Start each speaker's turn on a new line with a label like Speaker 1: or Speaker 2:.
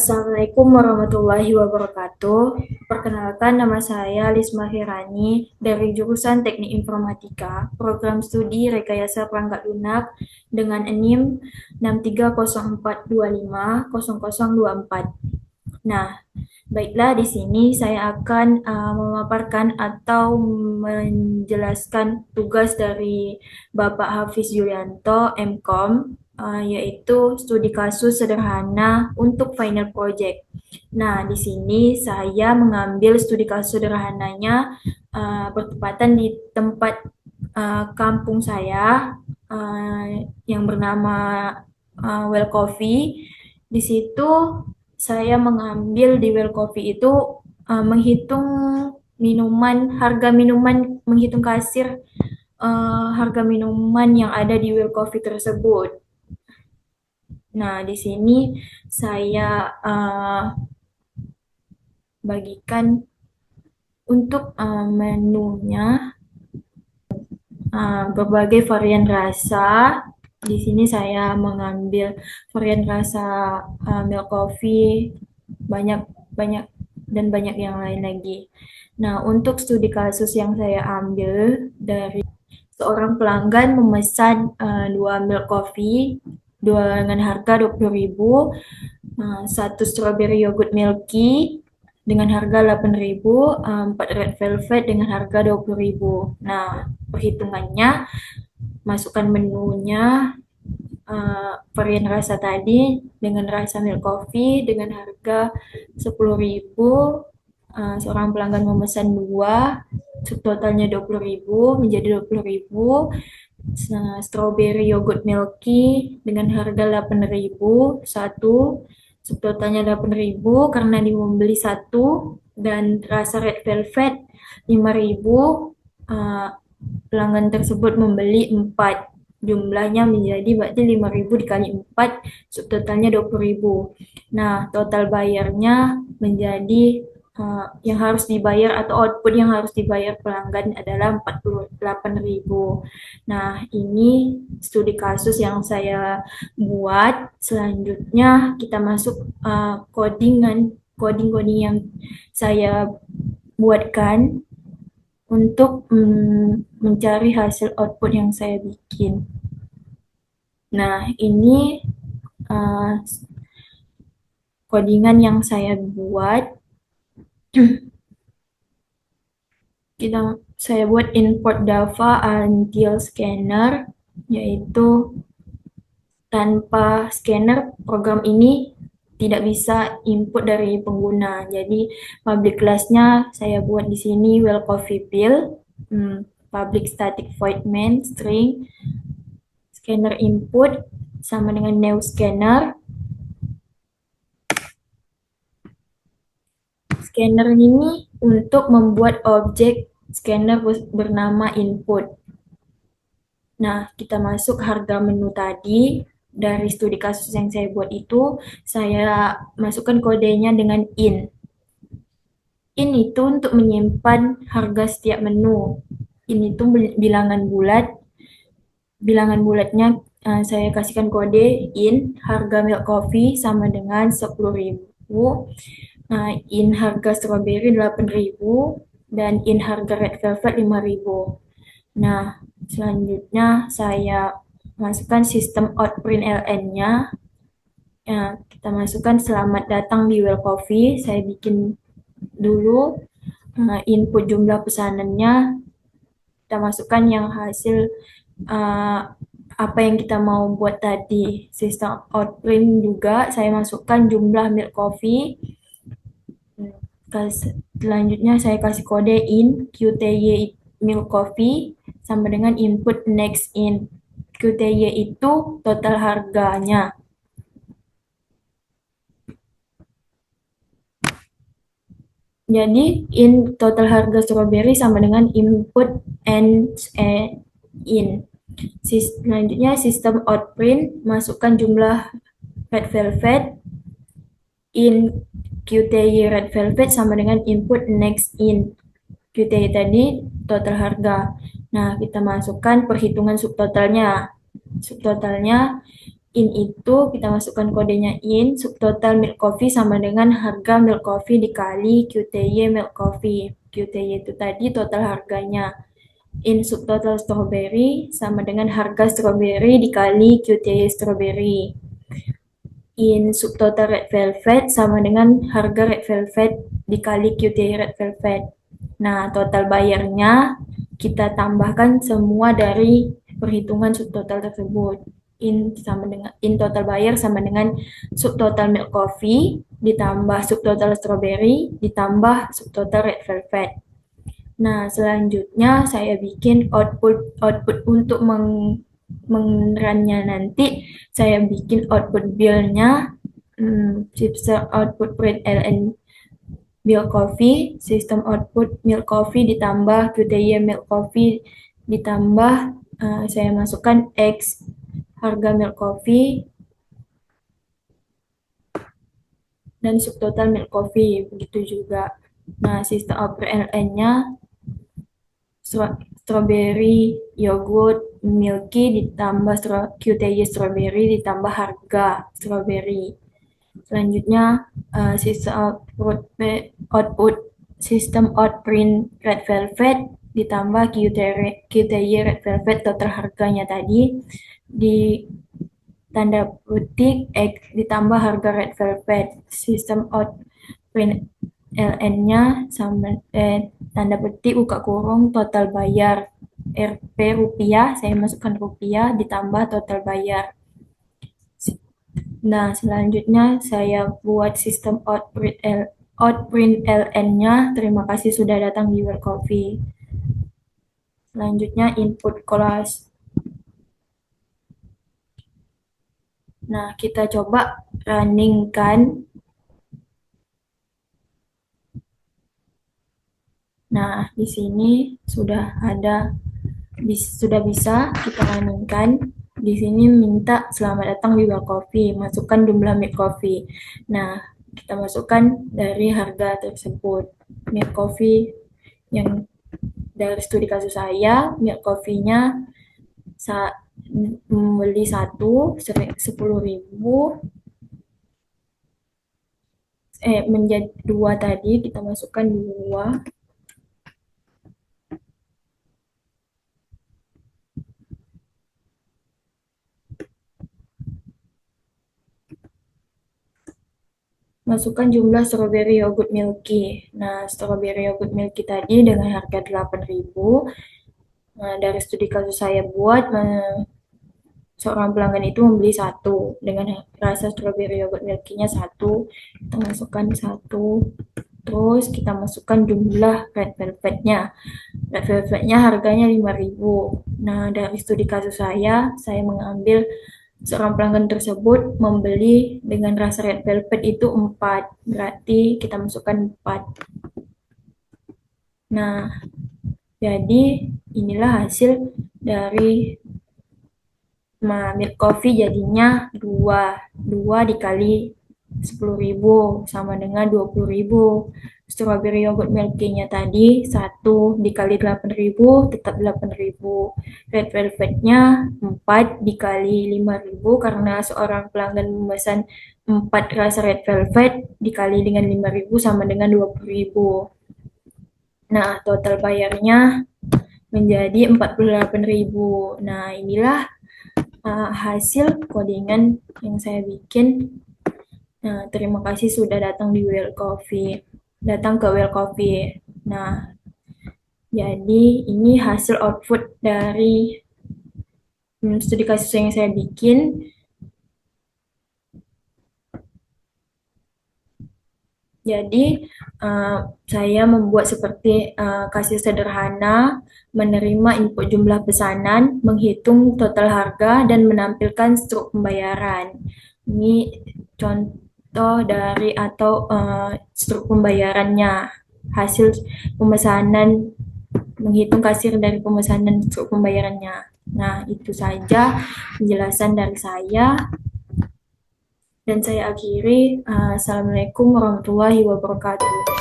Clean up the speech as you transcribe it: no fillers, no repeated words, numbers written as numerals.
Speaker 1: Assalamualaikum warahmatullahi wabarakatuh. Perkenalkan, nama saya Lisma Hirani dari jurusan Teknik Informatika, program studi Rekayasa Perangkat Lunak dengan NIM 6304250024. Nah, baiklah, di sini saya akan memaparkan atau menjelaskan tugas dari Bapak Hafiz Yulianto, MKOM, yaitu studi kasus sederhana untuk final project. Nah, di sini saya mengambil studi kasus sederhananya bertepatan di tempat kampung saya yang bernama Well Coffee. Di situ saya mengambil di Well Coffee itu menghitung harga minuman, menghitung kasir harga minuman yang ada di Well Coffee tersebut. Nah, di sini saya bagikan untuk menunya berbagai varian rasa. Di sini saya mengambil varian rasa milk coffee, banyak banyak dan banyak yang lain lagi. Nah, untuk studi kasus yang saya ambil dari seorang pelanggan memesan 2 milk coffee dengan harga 20.000, satu strawberry yogurt milky dengan harga 8.000, 4 red velvet dengan harga 20.000. Nah, perhitungannya, masukkan menunya, varian rasa tadi dengan rasa milk coffee dengan harga 10.000, seorang pelanggan memesan 2, subtotalnya 20.000 menjadi 20.000. Strawberry yogurt milky dengan harga 8.000 satu, subtotalnya 8.000 karena dia membeli satu, dan rasa red velvet 5.000, pelanggan tersebut membeli 4, jumlahnya menjadi berarti 5.000 dikali 4, subtotalnya 20.000. Nah, total bayarnya menjadi yang harus dibayar atau output yang harus dibayar pelanggan adalah 48.000. Nah, ini studi kasus yang saya buat. Selanjutnya kita masuk coding yang saya buatkan untuk mencari hasil output yang saya bikin. Nah, ini codingan yang saya buat. Saya buat import Java until scanner, yaitu tanpa scanner program ini tidak bisa input dari pengguna. Jadi public class-nya saya buat di sini well coffee bill, public static void main string, scanner input sama dengan new scanner. Scanner ini untuk membuat objek scanner bernama input. Nah, kita masuk harga menu tadi. Dari studi kasus yang saya buat itu, saya masukkan kodenya dengan in. In itu untuk menyimpan harga setiap menu. In itu bilangan bulat. Bilangan bulatnya saya kasihkan kode in harga milk coffee sama dengan 10.000, in harga strawberry 8.000, dan in harga red velvet 5.000. Nah, selanjutnya saya masukkan sistem outprint ln-nya. Ya, kita masukkan selamat datang di Well Coffee. Saya bikin dulu input jumlah pesanannya. Kita masukkan yang hasil apa yang kita mau buat tadi. Sistem outprint juga saya masukkan jumlah milk coffee. Selanjutnya saya kasih kode in qty milk coffee sama dengan input next in. QTY itu total harganya. Jadi in total harga strawberry sama dengan input and in. Selanjutnya sistem outprint, masukkan jumlah red velvet, in QTY red velvet sama dengan input next in. QTY tadi total harga. Nah, kita masukkan perhitungan subtotalnya. Subtotalnya In itu kita masukkan kodenya in, subtotal milk coffee sama dengan harga milk coffee dikali QTY milk coffee. QTY itu tadi total harganya. In subtotal strawberry sama dengan harga strawberry dikali QTY strawberry. In subtotal red velvet sama dengan harga red velvet dikali QTY red velvet. Nah, total bayarnya kita tambahkan semua dari perhitungan subtotal tersebut. In total bayar sama dengan subtotal milk coffee ditambah subtotal strawberry ditambah subtotal red velvet. Nah, selanjutnya saya bikin output untuk mengerannya nanti saya bikin output bill-nya, system output print ln milk coffee, sistem output milk coffee ditambah QTY milk coffee ditambah saya masukkan X harga milk coffee dan subtotal milk coffee begitu juga. Nah, sistem output ln-nya strawberry yogurt milky ditambah QTY strawberry ditambah harga strawberry. Selanjutnya sistem output sistem outprint red velvet ditambah QTY red velvet total harganya tadi di tanda petik X ditambah harga red velvet. Sistem outprint ln-nya sama tanda petik buka kurung total bayar Rp rupiah, saya masukkan rupiah ditambah total bayar. Nah, selanjutnya saya buat sistem outprint ln-nya. Terima kasih sudah datang di Well Coffee. Selanjutnya input kelas. Nah, kita coba runningkan. Nah, di sini sudah bisa kita runningkan. Di sini minta selamat datang di Well Coffee, masukkan jumlah milk coffee. Nah, kita masukkan dari harga tersebut. Milk coffee yang dari studi kasus saya, milk coffee-nya beli 10.000, menjadi 2 tadi, kita masukkan 2. Masukkan jumlah strawberry yogurt milky. Nah, strawberry yogurt milky tadi dengan harga 8.000. Nah, dari studi kasus saya buat, seorang pelanggan itu membeli 1 dengan rasa strawberry yogurt milky-nya 1. Kita masukkan 1. Terus kita masukkan jumlah red velvet-nya. Red velvet-nya harganya 5.000. Nah, dari studi kasus saya mengambil seorang pelanggan tersebut membeli dengan rasa red velvet itu 4. Berarti kita masukkan 4. Nah, jadi inilah hasil dari milk coffee jadinya 2 dikali 10.000 sama dengan 20.000. Strawberry yogurt milky-nya tadi 1 dikali 8.000 tetap 8.000. Red velvet-nya 4 dikali 5.000 karena seorang pelanggan memesan 4 rasa red velvet dikali dengan 5.000 sama dengan 20.000. Nah, total bayarnya menjadi 48.000. Nah, inilah hasil codingan yang saya bikin. Nah, terima kasih sudah datang di Well Coffee. Datang ke Well Coffee. Nah, jadi ini hasil output dari studi kasus yang saya bikin. Jadi, saya membuat seperti kasir sederhana, menerima input jumlah pesanan, menghitung total harga, dan menampilkan struk pembayaran. Ini contoh dari atau struk pembayarannya, hasil pemesanan, menghitung kasir dari pemesanan struk pembayarannya. Nah, itu saja penjelasan dari saya. Dan saya akhiri, Assalamualaikum warahmatullahi wabarakatuh.